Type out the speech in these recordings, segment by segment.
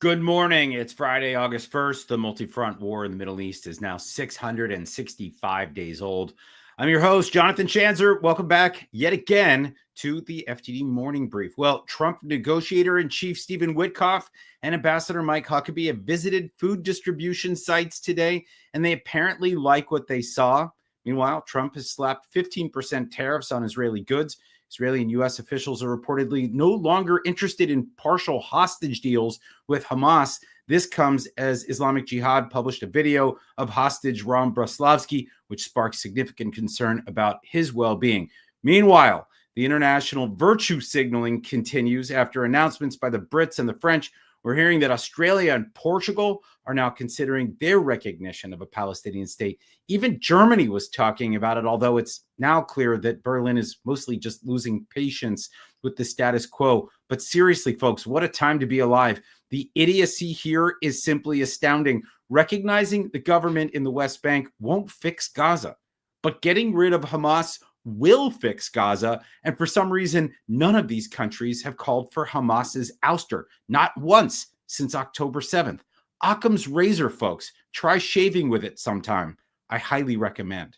Good morning. It's Friday, August 1st. The multi-front war in the Middle East is now 665 days old. I'm your host, Jonathan Schanzer. Welcome back yet again to the FDD Morning Brief. Well, Trump negotiator-in-chief Stephen Witkoff and Ambassador Mike Huckabee have visited food distribution sites today, and they apparently like what they saw. Meanwhile, Trump has slapped 15% tariffs on Israeli goods. Israeli and U.S. officials are reportedly no longer interested in partial hostage deals with Hamas. This comes as Islamic Jihad published a video of hostage Ram Braslavsky, which sparked significant concern about his well-being. Meanwhile, the international virtue signaling continues after announcements by the Brits and the French. We're hearing that Australia and Portugal are now considering their recognition of a Palestinian state. Even Germany was talking about it, although it's now clear that Berlin is mostly just losing patience with the status quo. But seriously, folks, what a time to be alive. The idiocy here is simply astounding. Recognizing the government in the West Bank won't fix Gaza, but getting rid of Hamas will fix Gaza. And for some reason, none of these countries have called for Hamas's ouster, not once since October 7th. Occam's razor, folks. Try shaving with it sometime. I highly recommend.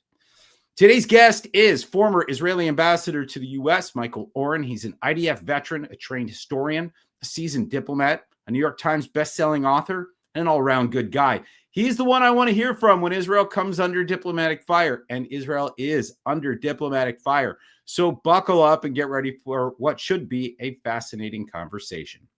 Today's guest is former Israeli ambassador to the U.S., Michael Oren. He's an IDF veteran, a trained historian, a seasoned diplomat, a New York Times bestselling author, and an all-around good guy. He's the one I want to hear from when Israel comes under diplomatic fire, and Israel is under diplomatic fire. So buckle up and get ready for what should be a fascinating conversation.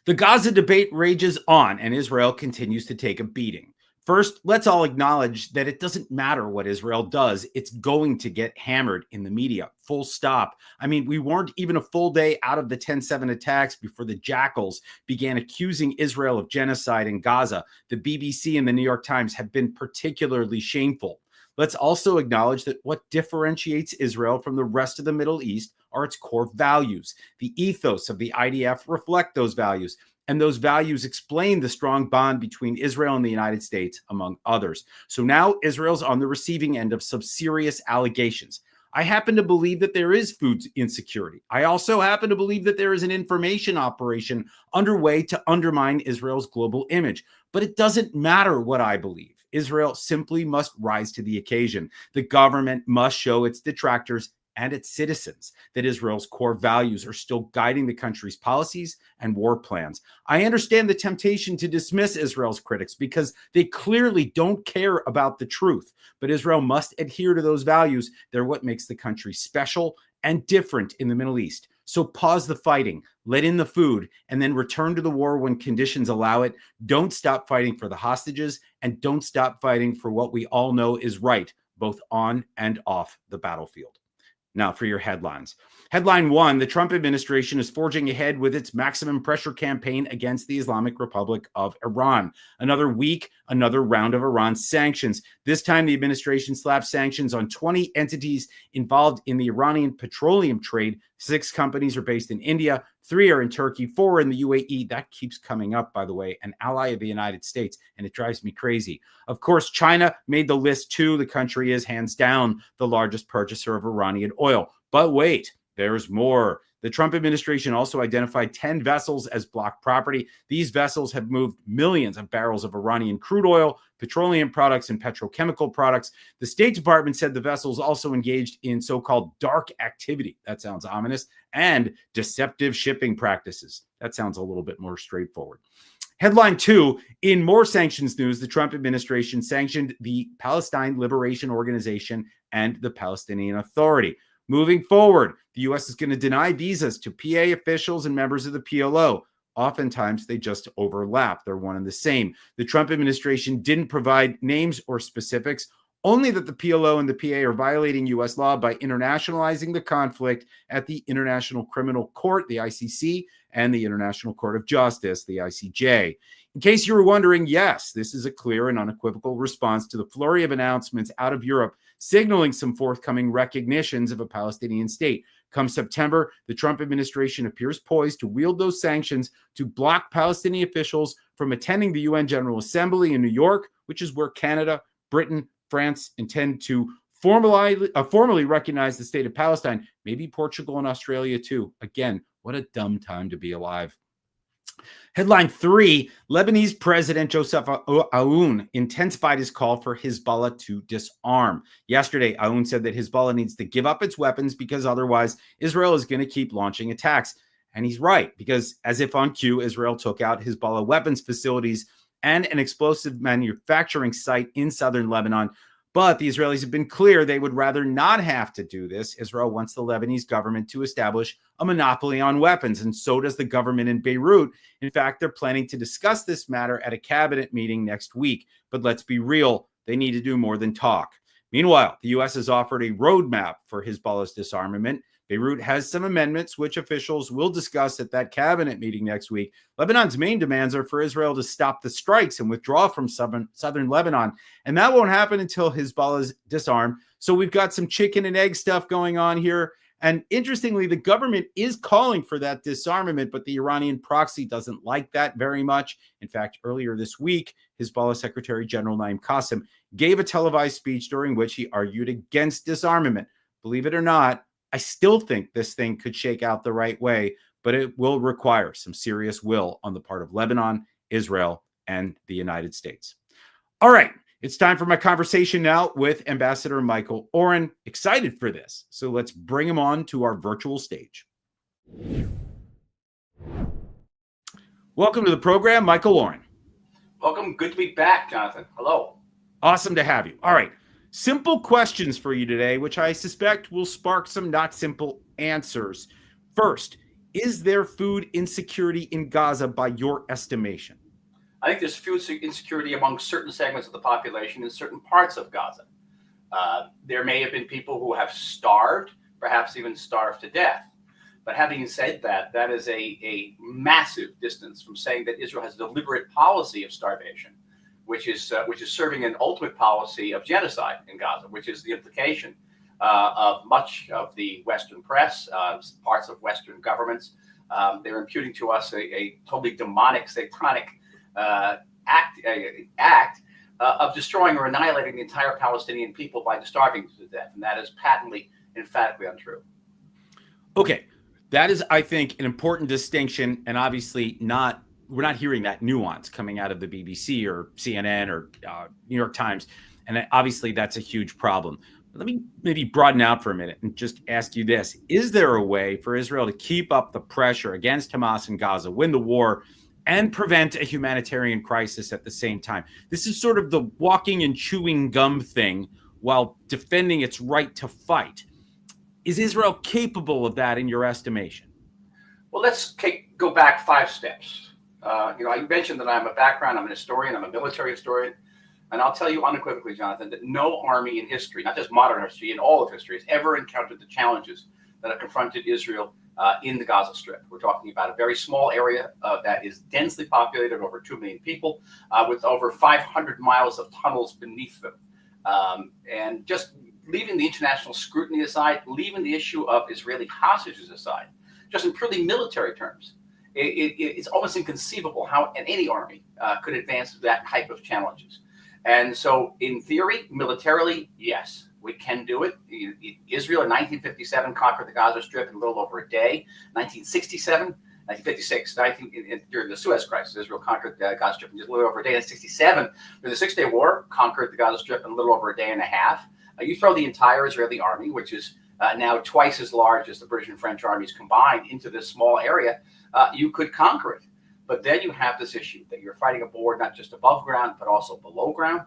The Gaza debate rages on, and Israel continues to take a beating. First, let's all acknowledge that it doesn't matter what Israel does. It's going to get hammered in the media, full stop. I mean, we weren't even a full day out of the 10/7 attacks before the jackals began accusing Israel of genocide in Gaza. The BBC and the New York Times have been particularly shameful. Let's also acknowledge that what differentiates Israel from the rest of the Middle East are its core values. The ethos of the IDF reflect those values. And those values explain the strong bond between Israel and the United States, among others. So now Israel's on the receiving end of some serious allegations. I happen to believe that there is food insecurity. I also happen to believe that there is an information operation underway to undermine Israel's global image. But it doesn't matter what I believe. Israel simply must rise to the occasion. The government must show its detractors and its citizens that Israel's core values are still guiding the country's policies and war plans. I understand the temptation to dismiss Israel's critics because they clearly don't care about the truth, but Israel must adhere to those values. They're what makes the country special and different in the Middle East. So pause the fighting, let in the food, and then return to the war when conditions allow it. Don't stop fighting for the hostages, and don't stop fighting for what we all know is right, both on and off the battlefield. Now for your headlines. Headline 1, the Trump administration is forging ahead with its maximum pressure campaign against the Islamic Republic of Iran. Another week, another round of Iran sanctions. This time, the administration slapped sanctions on 20 entities involved in the Iranian petroleum trade. 6 companies are based in India, 3 are in Turkey, 4 in the UAE. That keeps coming up, by the way, an ally of the United States, and it drives me crazy. Of course, China made the list too. The country is hands down the largest purchaser of Iranian oil. But wait, there's more. The Trump administration also identified 10 vessels as blocked property. These vessels have moved millions of barrels of Iranian crude oil, petroleum products, and petrochemical products. The State Department said the vessels also engaged in so-called dark activity. That sounds ominous. And deceptive shipping practices. That sounds a little bit more straightforward. Headline 2, in more sanctions news, the Trump administration sanctioned the Palestine Liberation Organization and the Palestinian Authority. Moving forward, the U.S. is going to deny visas to PA officials and members of the PLO. Oftentimes, they just overlap. They're one and the same. The Trump administration didn't provide names or specifics, only that the PLO and the PA are violating U.S. law by internationalizing the conflict at the International Criminal Court, the ICC, and the International Court of Justice, the ICJ. In case you were wondering, yes, this is a clear and unequivocal response to the flurry of announcements out of Europe signaling some forthcoming recognitions of a Palestinian state. Come September, the Trump administration appears poised to wield those sanctions to block Palestinian officials from attending the UN General Assembly in New York, which is where Canada, Britain, France intend to formally recognize the state of Palestine, maybe Portugal and Australia too. Again, what a dumb time to be alive. Headline 3, Lebanese President Joseph Aoun intensified his call for Hezbollah to disarm. Yesterday, Aoun said that Hezbollah needs to give up its weapons because otherwise Israel is going to keep launching attacks. And he's right, because as if on cue, Israel took out Hezbollah weapons facilities and an explosive manufacturing site in southern Lebanon. But the Israelis have been clear they would rather not have to do this. Israel wants the Lebanese government to establish a monopoly on weapons, and so does the government in Beirut. In fact, they're planning to discuss this matter at a cabinet meeting next week. But let's be real, they need to do more than talk. Meanwhile, the U.S. has offered a roadmap for Hezbollah's disarmament. Beirut has some amendments, which officials will discuss at that cabinet meeting next week. Lebanon's main demands are for Israel to stop the strikes and withdraw from southern Lebanon. And that won't happen until Hezbollah's disarmed. So we've got some chicken and egg stuff going on here. And interestingly, the government is calling for that disarmament, but the Iranian proxy doesn't like that very much. In fact, earlier this week, Hezbollah Secretary General Naim Qassem gave a televised speech during which he argued against disarmament. Believe it or not, I still think this thing could shake out the right way, but it will require some serious will on the part of Lebanon, Israel, and the United States. All right, it's time for my conversation now with Ambassador Michael Oren. Excited for this, so let's bring him on to our virtual stage. Welcome to the program, Michael Oren. Welcome. Good to be back, Jonathan. Hello. Awesome to have you. All right. Simple questions for you today, which I suspect will spark some not simple answers. First, is there food insecurity in Gaza by your estimation? I think there's food insecurity among certain segments of the population in certain parts of Gaza. There may have been people who have starved, perhaps even starved to death. But having said that, that is a massive distance from saying that Israel has a deliberate policy of starvation, which is serving an ultimate policy of genocide in Gaza, which is the implication of much of the Western press, parts of Western governments. They're imputing to us a totally demonic, satanic act of destroying or annihilating the entire Palestinian people by starving to death. And that is patently, emphatically untrue. Okay. That is, I think, an important distinction, and obviously we're not hearing that nuance coming out of the BBC or CNN or New York Times. And obviously that's a huge problem. Let me maybe broaden out for a minute and just ask you this. Is there a way for Israel to keep up the pressure against Hamas in Gaza, win the war, and prevent a humanitarian crisis at the same time? This is sort of the walking and chewing gum thing while defending its right to fight. Is Israel capable of that in your estimation? Well, let's go back 5 steps. I mentioned that I'm an historian, I'm a military historian, and I'll tell you unequivocally, Jonathan, that no army in history, not just modern history, in all of history, has ever encountered the challenges that have confronted Israel in the Gaza Strip. We're talking about a very small area that is densely populated, over 2 million people, with over 500 miles of tunnels beneath them. And just leaving the international scrutiny aside, leaving the issue of Israeli hostages aside, just in purely military terms, it's almost inconceivable how any army could advance that type of challenges. And so in theory, militarily, yes, we can do it. Israel in 1957 conquered the Gaza Strip in a little over a day. 1956, during the Suez Crisis, Israel conquered the Gaza Strip in just a little over a day. In 1967, during the Six-Day War, conquered the Gaza Strip in a little over a day and a half. You throw the entire Israeli army, which is now twice as large as the British and French armies combined, into this small area, you could conquer it. But then you have this issue that you're fighting a war not just above ground, but also below ground.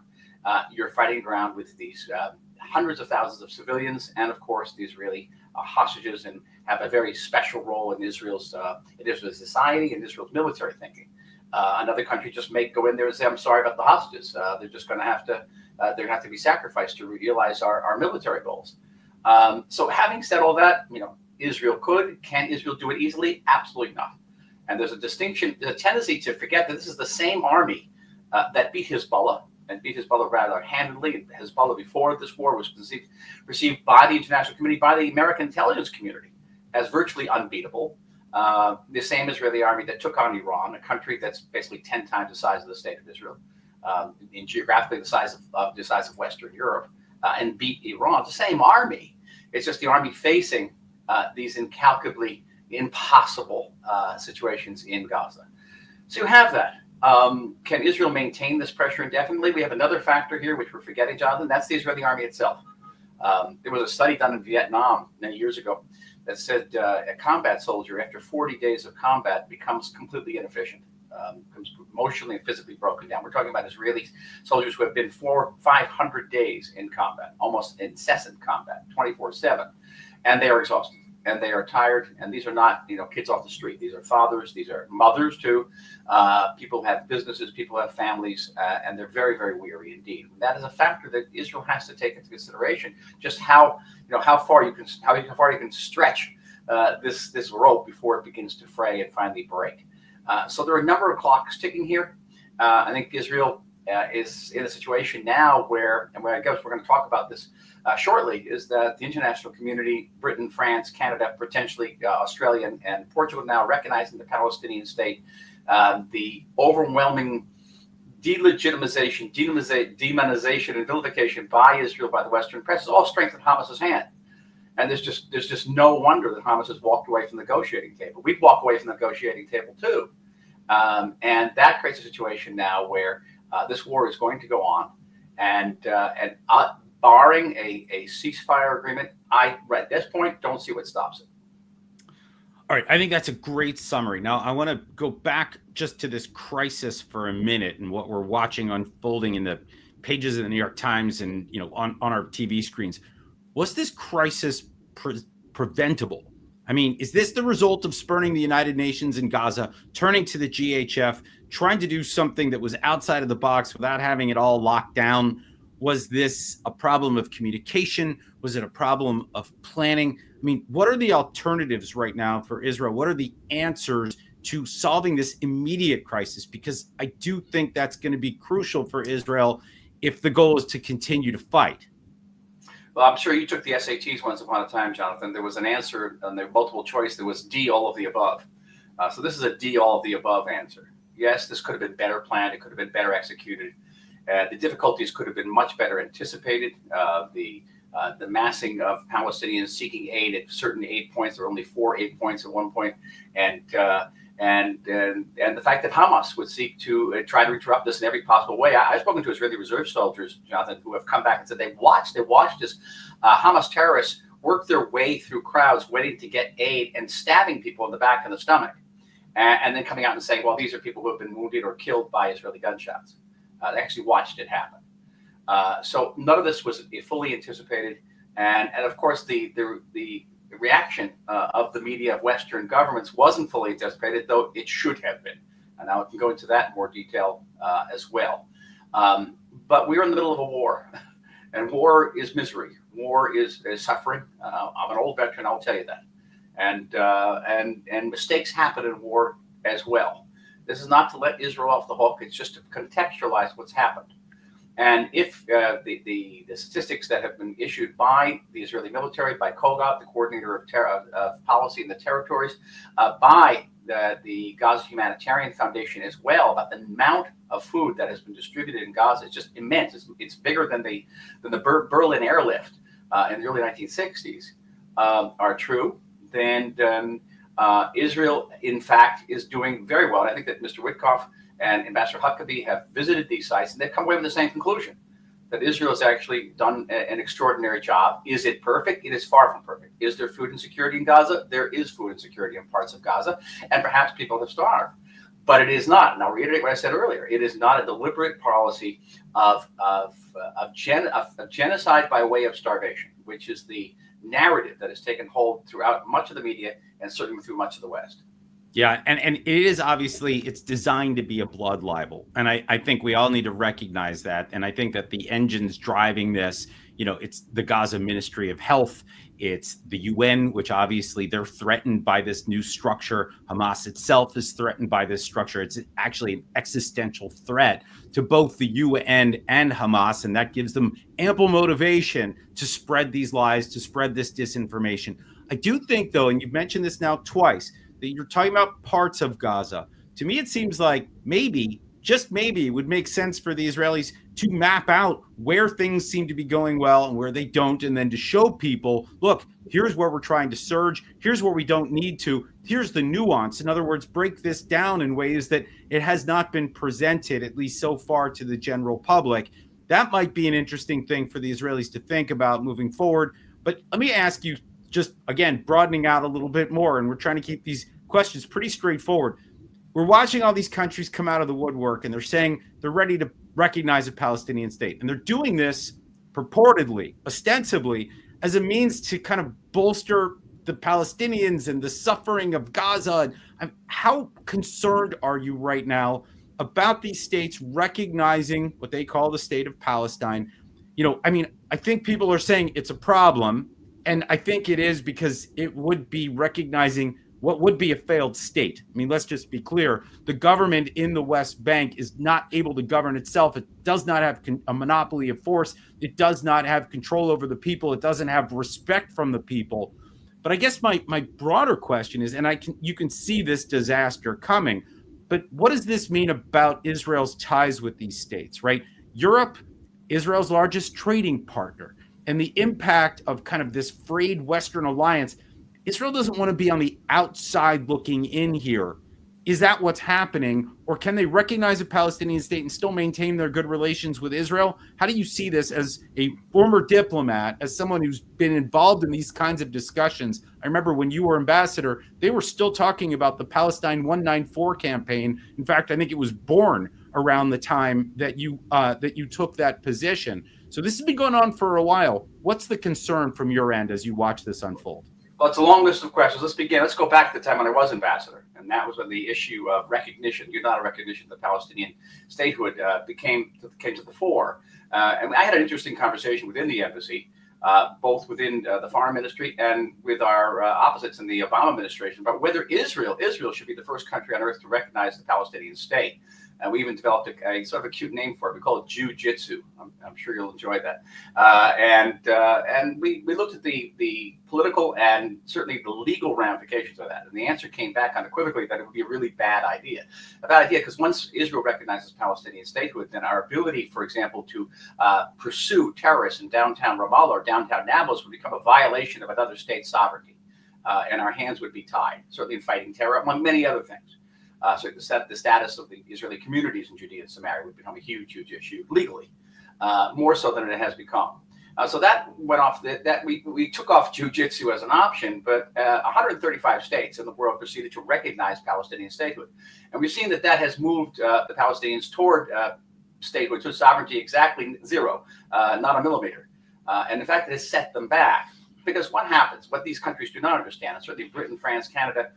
You're fighting ground with these hundreds of thousands of civilians, and of course the Israeli hostages, and have a very special role in Israel's society and Israel's military thinking. Another country just may go in there and say, "I'm sorry about the hostages. They're just going to have to be sacrificed to realize our military goals." So having said all that, can Israel do it easily? Absolutely not. And there's a tendency to forget that this is the same army that beat Hezbollah, and beat Hezbollah rather handedly. Hezbollah before this war was perceived by the international community, by the American intelligence community, as virtually unbeatable. The same Israeli army that took on Iran, a country that's basically 10 times the size of the state of Israel, in geographically the size of Western Europe, and beat Iran. It's the same army. It's just the army facing these incalculably impossible situations in Gaza. So you have that. Can Israel maintain this pressure indefinitely? We have another factor here, which we're forgetting, Jonathan. That's the Israeli army itself. There was a study done in Vietnam many years ago that said a combat soldier, after 40 days of combat, becomes completely inefficient, becomes emotionally and physically broken down. We're talking about Israeli soldiers who have been 400-500 days in combat, almost incessant combat, 24/7, and they are exhausted. And they are tired, and these are not, kids off the street. These are fathers, these are mothers too. People have businesses, people have families, and they're very, very weary indeed. That is a factor that Israel has to take into consideration. Just how far you can stretch this rope before it begins to fray and finally break. So there are a number of clocks ticking here. I think Israel is in a situation now where I guess we're going to talk about this shortly, is that the international community, Britain, France, Canada, potentially Australia, and Portugal now recognizing the Palestinian state, the overwhelming delegitimization, demonization, and vilification by Israel by the Western press has all strengthened Hamas's hand. And there's just no wonder that Hamas has walked away from the negotiating table. We'd walk away from the negotiating table too. And that creates a situation now where this war is going to go on, and barring a ceasefire agreement, I at this point don't see what stops it. All right, I think that's a great summary. Now, I want to go back just to this crisis for a minute and what we're watching unfolding in the pages of the New York Times and on our TV screens. Was this crisis preventable? I mean, is this the result of spurning the United Nations in Gaza, turning to the GHF, trying to do something that was outside of the box without having it all locked down? Was this a problem of communication? Was it a problem of planning? I mean, what are the alternatives right now for Israel? What are the answers to solving this immediate crisis? Because I do think that's going to be crucial for Israel if the goal is to continue to fight. Well, I'm sure you took the SATs once upon a time, Jonathan. There was an answer on the multiple choice. There was D, all of the above. So this is a D, all of the above answer. Yes, this could have been better planned. It could have been better executed. The difficulties could have been much better anticipated. The massing of Palestinians seeking aid at certain aid points. There were only 4 aid points at one point, and the fact that Hamas would seek to try to interrupt this in every possible way. I've spoken to Israeli reserve soldiers, Jonathan, who have come back and said they've watched as Hamas terrorists work their way through crowds waiting to get aid and stabbing people in the back and the stomach, and then coming out and saying, well, these are people who have been wounded or killed by Israeli gunshots. They actually watched it happen. So none of this was fully anticipated. And of course, the reaction of the media of Western governments wasn't fully anticipated, though it should have been. And now I can go into that in more detail as well. But we're in the middle of a war, and war is misery. War is suffering. I'm an old veteran, I'll tell you that. And mistakes happen in war as well. This is not to let Israel off the hook. It's just to contextualize what's happened. And if the statistics that have been issued by the Israeli military, by Kogat, the coordinator of policy in the territories, by the Gaza Humanitarian Foundation as well, about the amount of food that has been distributed in Gaza, it's just immense. It's bigger than the Berlin airlift in the early 1960s, are true, then Israel, in fact, is doing very well. And I think that Mr. Witkoff and Ambassador Huckabee have visited these sites, and they've come away with the same conclusion, that Israel has actually done an extraordinary job. Is it perfect? It is far from perfect. Is there food insecurity in Gaza? There is food insecurity in parts of Gaza, and perhaps people have starved. But it is not, and I'll reiterate what I said earlier, it is not a deliberate policy of genocide by way of starvation, which is the narrative that has taken hold throughout much of the media and certainly through much of the West. Yeah, and it is obviously, it's designed to be a blood libel. And I think we all need to recognize that. And I think that the engines driving this, it's the Gaza Ministry of Health, it's the UN, which obviously they're threatened by this new structure. Hamas itself is threatened by this structure. It's actually an existential threat to both the UN and Hamas. And that gives them ample motivation to spread these lies, to spread this disinformation. I do think, though, and you've mentioned this now twice, that you're talking about parts of Gaza. To me, it seems like maybe just maybe it would make sense for the Israelis to map out where things seem to be going well and where they don't, and then to show people, look, here's where we're trying to surge, here's where we don't need to, here's the nuance. In other words, break this down in ways that it has not been presented, at least so far, to the general public. That might be an interesting thing for the Israelis to think about moving forward. But let me ask you, just again, broadening out a little bit more, and we're trying to keep these questions pretty straightforward. We're watching all these countries come out of the woodwork, and they're saying they're ready to recognize a Palestinian state. And they're doing this purportedly, ostensibly, as a means to kind of bolster the Palestinians and the suffering of Gaza. How concerned are you right now about these states recognizing what they call the state of Palestine? I think people are saying it's a problem, and I think it is, because it would be recognizing what would be a failed state. I mean, let's just be clear. The government in the West Bank is not able to govern itself. It does not have a monopoly of force. It does not have control over the people. It doesn't have respect from the people. But I guess my broader question is, and you can see this disaster coming, but what does this mean about Israel's ties with these states, right? Europe, Israel's largest trading partner, and the impact of kind of this frayed Western alliance. Israel doesn't want to be on the outside looking in here. Is that what's happening? Or can they recognize a Palestinian state and still maintain their good relations with Israel? How do you see this as a former diplomat, as someone who's been involved in these kinds of discussions? I remember when you were ambassador, they were still talking about the Palestine 194 campaign. In fact, I think it was born around the time that you took that position. So this has been going on for a while. What's the concern from your end as you watch this unfold? Well, it's a long list of questions. Let's begin. Let's go back to the time when I was ambassador. And that was when the issue of recognition, not recognition of the Palestinian statehood came to the fore. And I had an interesting conversation within the embassy, both within the foreign ministry and with our opposites in the Obama administration, about whether Israel should be the first country on earth to recognize the Palestinian state. And we even developed a sort of a cute name for it. We call it Jiu-Jitsu. I'm sure you'll enjoy that. And we looked at the political and certainly the legal ramifications of that. And the answer came back unequivocally that it would be a really bad idea. A bad idea because once Israel recognizes Palestinian statehood, then our ability, for example, to pursue terrorists in downtown Ramallah or downtown Nablus would become a violation of another state's sovereignty. And our hands would be tied, certainly in fighting terror, among many other things. So the status of the Israeli communities in Judea and Samaria would become a huge issue legally, more so than it has become. So that went off. That we took off jiu-jitsu as an option, but 135 states in the world proceeded to recognize Palestinian statehood, and we've seen that has moved the Palestinians toward statehood, to sovereignty, exactly zero, not a millimeter, and in fact, it has set them back. Because what happens, what these countries do not understand, and certainly Britain, France, Canada,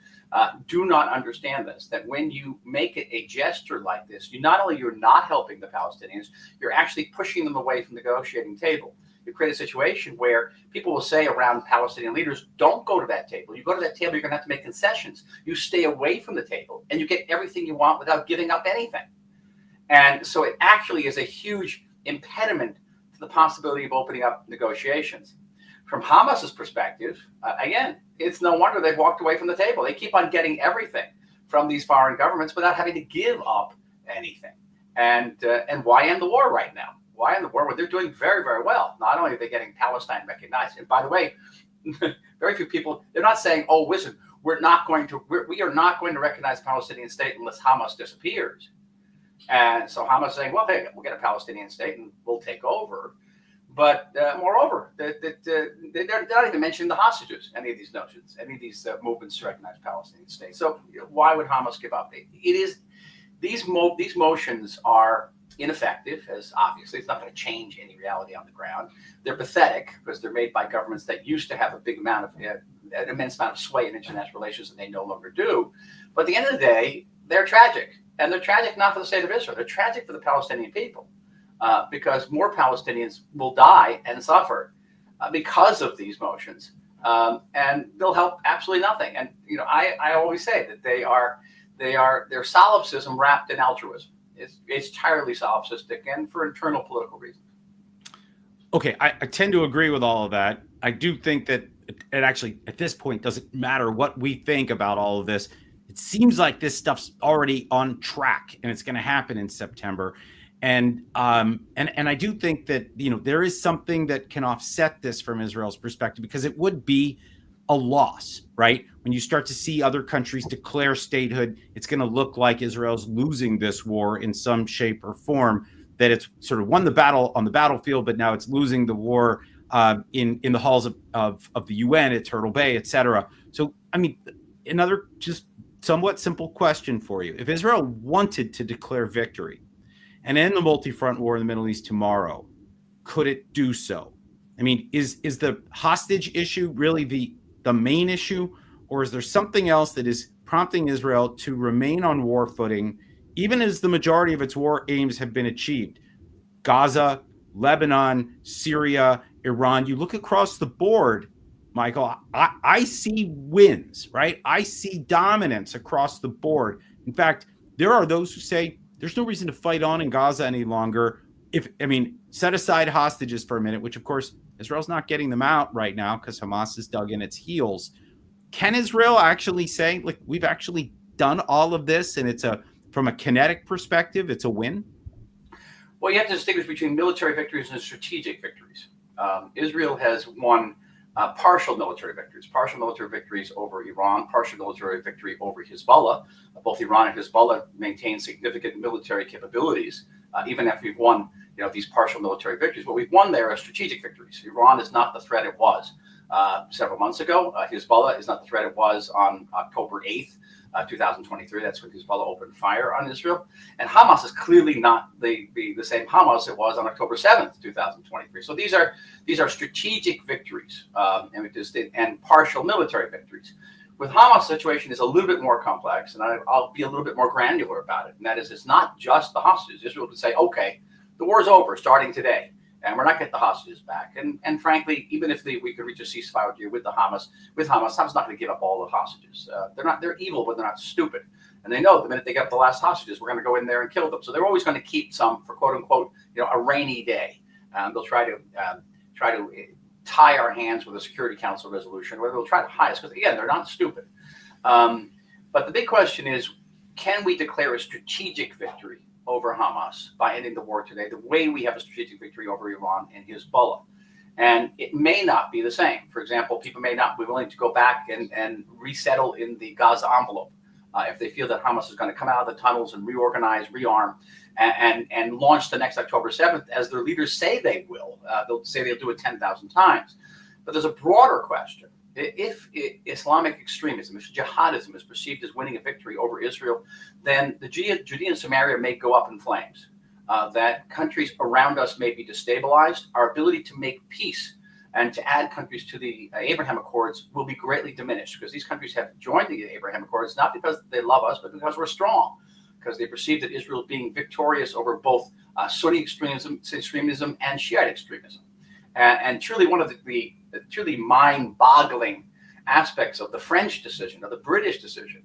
do not understand this, that when you make it a gesture like this, you're not helping the Palestinians, you're actually pushing them away from the negotiating table. You create a situation where people will say around Palestinian leaders, don't go to that table. You go to that table, you're going to have to make concessions. You stay away from the table, and you get everything you want without giving up anything. And so it actually is a huge impediment to the possibility of opening up negotiations. From Hamas's perspective, again, it's no wonder they've walked away from the table. They keep on getting everything from these foreign governments without having to give up anything. And why end the war right now? Why end the war when they're doing very, very well? Not only are they getting Palestine recognized, and by the way, very few people, they're not saying, oh, listen, we are not going to recognize the Palestinian state unless Hamas disappears. And so Hamas is saying, well, hey, we'll get a Palestinian state and we'll take over. But moreover, they're not even mentioning the hostages, any of these notions, any of these movements to recognize Palestinian state. So why would Hamas give up? These motions are ineffective, as obviously it's not going to change any reality on the ground. They're pathetic because they're made by governments that used to have an immense amount of sway in international relations, and they no longer do. But at the end of the day, they're tragic, and they're tragic not for the state of Israel. They're tragic for the Palestinian people. Because more Palestinians will die and suffer because of these motions, and they'll help absolutely nothing. And I always say that they're solipsism wrapped in altruism. It's entirely solipsistic and for internal political reasons. Okay, I tend to agree with all of that. I do think that it actually, at this point, doesn't matter what we think about all of this. it seems like this stuff's already on track and it's going to happen in September. And I do think that, there is something that can offset this from Israel's perspective, because it would be a loss, right? When you start to see other countries declare statehood, it's going to look like Israel's losing this war in some shape or form, that it's sort of won the battle on the battlefield, but now it's losing the war in the halls of the UN at Turtle Bay, et cetera. So, I mean, another just somewhat simple question for you. If Israel wanted to declare victory and end the multi-front war in the Middle East tomorrow, could it do so? I mean, is the hostage issue really the main issue, or is there something else that is prompting Israel to remain on war footing, even as the majority of its war aims have been achieved? Gaza, Lebanon, Syria, Iran, you look across the board, Michael, I see wins, right? I see dominance across the board. In fact, there are those who say there's no reason to fight on in Gaza any longer. Set aside hostages for a minute, which of course Israel's not getting them out right now because Hamas is dug in its heels. Can Israel actually say, like, we've actually done all of this and from a kinetic perspective, it's a win? Well, you have to distinguish between military victories and strategic victories. Israel has won partial military victories over Iran, partial military victory over Hezbollah. Both Iran and Hezbollah maintain significant military capabilities, even after we've won these partial military victories. What we've won there are strategic victories. Iran is not the threat it was several months ago. Hezbollah is not the threat it was on October 8th, 2023. That's when Hezbollah opened fire on Israel. And Hamas is clearly not the same Hamas it was on October 7th, 2023. So these are strategic victories and partial military victories. With Hamas, the situation is a little bit more complex, and I'll be a little bit more granular about it. And that is, it's not just the hostages. Israel could say, okay, the war's over starting today, and we're not getting the hostages back. And frankly, even if we could reach a ceasefire deal with Hamas not going to give up all the hostages. They're evil, but they're not stupid. And they know the minute they get up the last hostages, we're going to go in there and kill them. So they're always going to keep some for quote unquote, a rainy day. They'll try to tie our hands with a Security Council resolution, or they'll try to hide us, because again, they're not stupid. But the big question is, can we declare a strategic victory over Hamas by ending the war today, the way we have a strategic victory over Iran and Hezbollah? And it may not be the same. For example, people may not be willing to go back and resettle in the Gaza envelope if they feel that Hamas is going to come out of the tunnels and reorganize, rearm, and launch the next October 7th, as their leaders say they will. They'll say they'll do it 10,000 times. But there's a broader question. If Islamic extremism, if jihadism is perceived as winning a victory over Israel, then the Judea and Samaria may go up in flames. That countries around us may be destabilized. Our ability to make peace and to add countries to the Abraham Accords will be greatly diminished, because these countries have joined the Abraham Accords not because they love us, but because we're strong, because they perceive that Israel is being victorious over both Sunni extremism and Shiite extremism. And truly, one of the truly mind-boggling aspects of the French decision, of the British decision.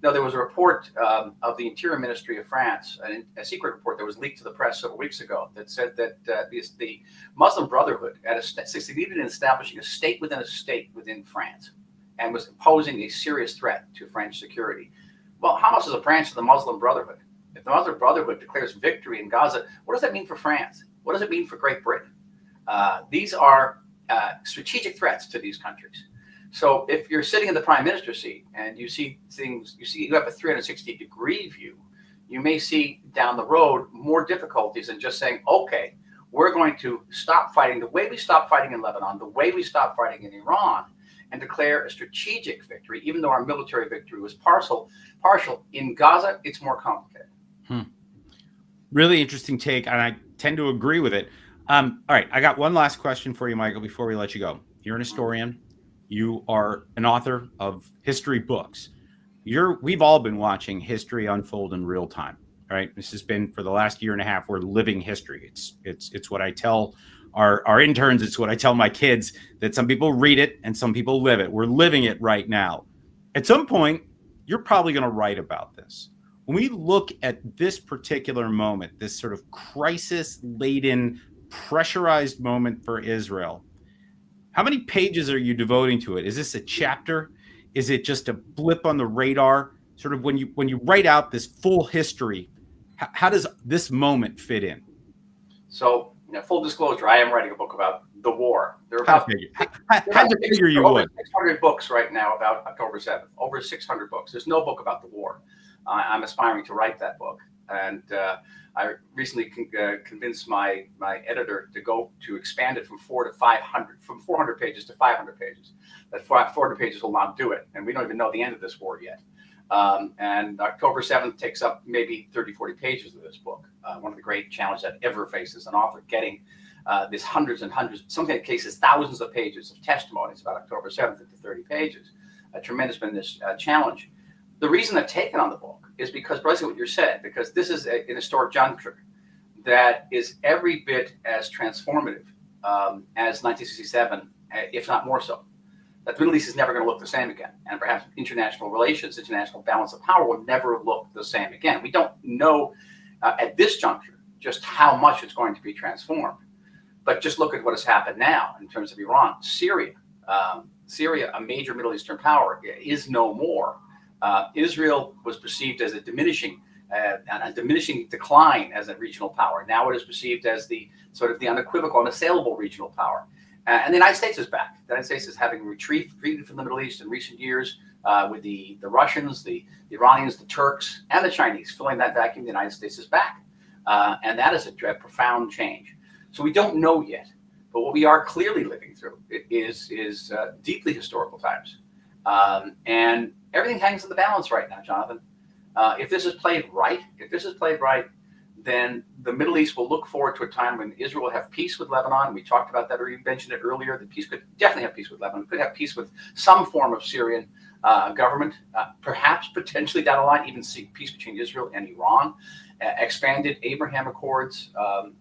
There was a report of the Interior Ministry of France, a secret report that was leaked to the press several weeks ago, that said that the Muslim Brotherhood had succeeded in establishing a state within France, and was posing a serious threat to French security. Well, Hamas is a branch of the Muslim Brotherhood. If the Muslim Brotherhood declares victory in Gaza, what does that mean for France? What does it mean for Great Britain? These are strategic threats to these countries. So if you're sitting in the prime minister's seat and you see things, you have a 360-degree view, you may see down the road more difficulties than just saying, okay, we're going to stop fighting the way we stopped fighting in Lebanon, the way we stopped fighting in Iran, and declare a strategic victory, even though our military victory was partial. In Gaza, it's more complicated. Really interesting take, and I tend to agree with it. All right, I got one last question for you, Michael, before we let you go. You're an historian. You are an author of history books. We've all been watching history unfold in real time, right? This has been, for the last year and a half, we're living history. It's what I tell our interns. It's what I tell my kids, that some people read it and some people live it. We're living it right now. At some point, you're probably going to write about this. When we look at this particular moment, this sort of crisis-laden, pressurized moment for Israel, how many pages are you devoting to it? Is this a chapter? Is it just a blip on the radar? sort of when you write out this full history, how does this moment fit in? So, full disclosure, I am writing a book about the war. There are How about, to figure you over would. 600 books right now about October 7th. Over 600 books. There's no book about the war. I'm aspiring to write that book, and I recently convinced my editor to expand it from 400 pages to 500 pages. That 400 pages will not do it, and we don't even know the end of this war yet. And October 7th takes up maybe 30, 40 pages of this book. One of the great challenges that ever faces an author, getting this hundreds and hundreds, in some cases thousands of pages of testimonies about October 7th into 30 pages. A tremendous challenge. The reason I've taken on the book is because, precisely what you said, because this is an historic juncture that is every bit as transformative as 1967, if not more so. That the Middle East is never going to look the same again. And perhaps international relations, international balance of power will never look the same again. We don't know at this juncture just how much it's going to be transformed. But just look at what has happened now in terms of Iran. Syria, a major Middle Eastern power, is no more. Israel was perceived as a diminishing decline as a regional power. Now it is perceived as the sort of the unequivocal, unassailable regional power. And the United States is back. The United States is having retreated from the Middle East in recent years with the Russians, the Iranians, the Turks, and the Chinese filling that vacuum. The United States is back. And that is a profound change. So we don't know yet. But what we are clearly living through is deeply historical times. And everything hangs in the balance right now, Jonathan. If this is played right, then the Middle East will look forward to a time when Israel will have peace with Lebanon. We talked about that, or you mentioned it earlier. The peace could definitely have peace with Lebanon. Could have peace with some form of Syrian government, perhaps potentially down the line, even see peace between Israel and Iran, expanded Abraham Accords,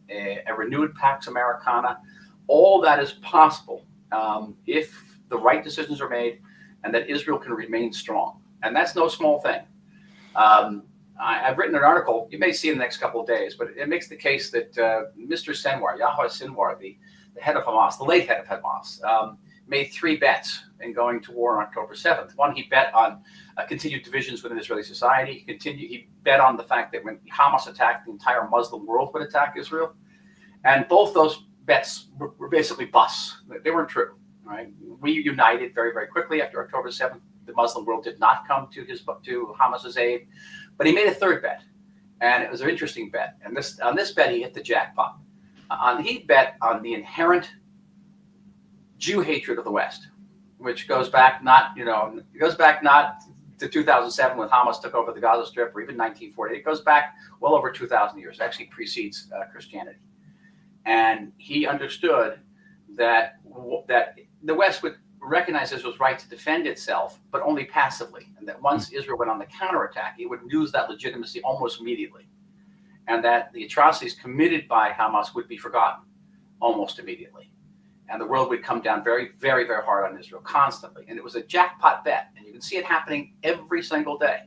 a renewed Pax Americana. All that is possible if the right decisions are made and that Israel can remain strong. And that's no small thing. I've written an article, you may see in the next couple of days, but it makes the case that Mr. Sinwar, Yahya Sinwar, the head of Hamas, the late head of Hamas, made 3 bets in going to war on October 7th. One, he bet on continued divisions within Israeli society. He bet on the fact that when Hamas attacked, the entire Muslim world would attack Israel. And both those bets were basically busts. They weren't true. Right? We united very, very quickly after October 7th. The Muslim world did not come to Hamas's aid. But he made a 3rd bet, and it was an interesting bet. And on this bet, he hit the jackpot. He bet on the inherent Jew hatred of the West, which goes back not to 2007 when Hamas took over the Gaza Strip, or even 1948. It goes back well over 2,000 years. It actually precedes Christianity. And he understood that the West would recognize Israel's right to defend itself, but only passively, and that once Israel went on the counterattack, it would lose that legitimacy almost immediately, and that the atrocities committed by Hamas would be forgotten almost immediately, and the world would come down very, very, very hard on Israel constantly. And it was a jackpot bet, and you can see it happening every single day.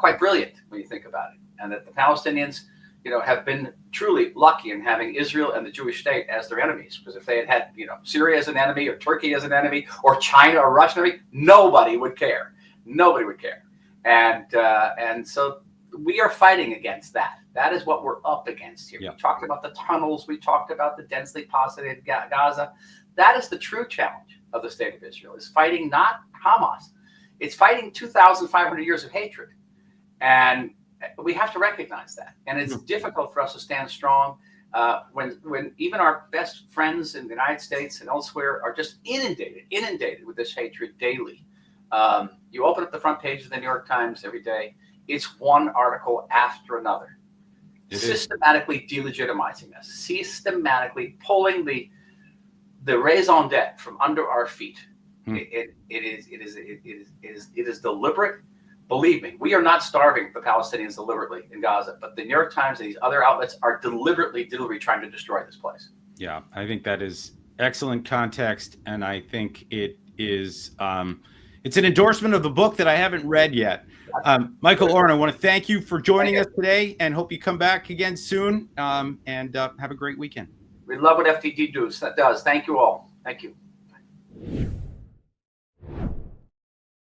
Quite brilliant when you think about it, and that the Palestinians have been truly lucky in having Israel and the Jewish state as their enemies. Because if they had Syria as an enemy, or Turkey as an enemy, or China or Russia enemy, nobody would care. Nobody would care. And so we are fighting against that. That is what we're up against here. We talked about the tunnels. We talked about the densely populated Gaza. That is the true challenge of the state of Israel, is fighting not Hamas. It's fighting 2,500 years of hatred. And we have to recognize that. And it's difficult for us to stand strong when even our best friends in the United States and elsewhere are just inundated with this hatred daily. You open up the front pages of the New York Times every day, it's one article after another, systematically delegitimizing us, systematically pulling the raison d'etre from under our feet. It is deliberate. Believe me, we are not starving the Palestinians deliberately in Gaza, but the New York Times and these other outlets are deliberately trying to destroy this place. Yeah, I think that is excellent context, and I think it is it's an endorsement of the book that I haven't read yet. Michael Oren, I want to thank you for joining us today, and hope you come back again soon. And have a great weekend. We love what FDD does. Thank you all. Thank you.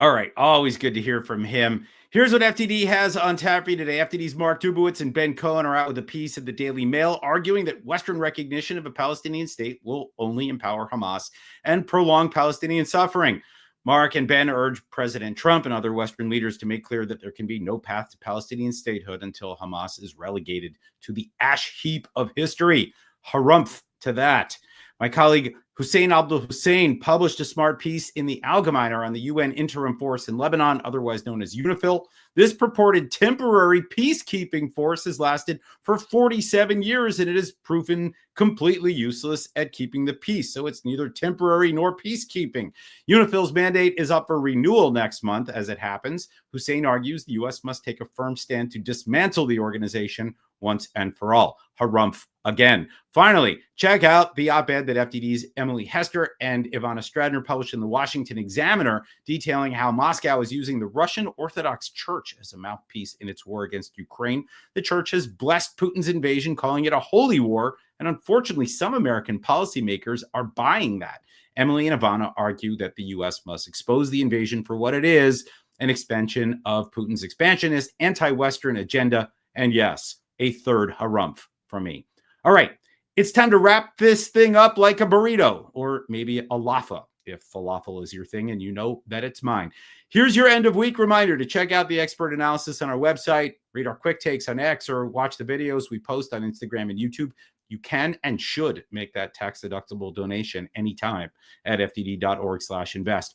All right. Always good to hear from him. Here's what FDD has on tap for you today. FDD's Mark Dubowitz and Ben Cohen are out with a piece of the Daily Mail arguing that Western recognition of a Palestinian state will only empower Hamas and prolong Palestinian suffering. Mark and Ben urge President Trump and other Western leaders to make clear that there can be no path to Palestinian statehood until Hamas is relegated to the ash heap of history. Harumph to that. My colleague Hussein Abdul Hussein published a smart piece in the Allgemeiner on the UN interim force in Lebanon, otherwise known as UNIFIL. This purported temporary peacekeeping force has lasted for 47 years, and it has proven completely useless at keeping the peace. So it's neither temporary nor peacekeeping. UNIFIL's mandate is up for renewal next month, as it happens. Hussein argues the U.S. must take a firm stand to dismantle the organization once and for all. Harumph again. Finally, check out the op-ed that FDD's Emily Hester and Ivana Stradner published in the Washington Examiner, detailing how Moscow is using the Russian Orthodox Church as a mouthpiece in its war against Ukraine. The church has blessed Putin's invasion, calling it a holy war, and unfortunately, some American policymakers are buying that. Emily and Ivana argue that the U.S. must expose the invasion for what it is, an expansion of Putin's expansionist, anti-Western agenda, and yes, a third harumph from me. All right, it's time to wrap this thing up like a burrito, or maybe a laffa, if falafel is your thing and you know that it's mine. Here's your end of week reminder to check out the expert analysis on our website, read our quick takes on X, or watch the videos we post on Instagram and YouTube. You can and should make that tax-deductible donation anytime at fdd.org/invest.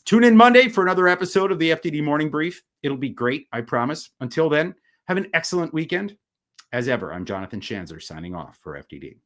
Tune in Monday for another episode of the FDD Morning Brief. It'll be great, I promise. Until then, have an excellent weekend. As ever, I'm Jonathan Schanzer signing off for FDD.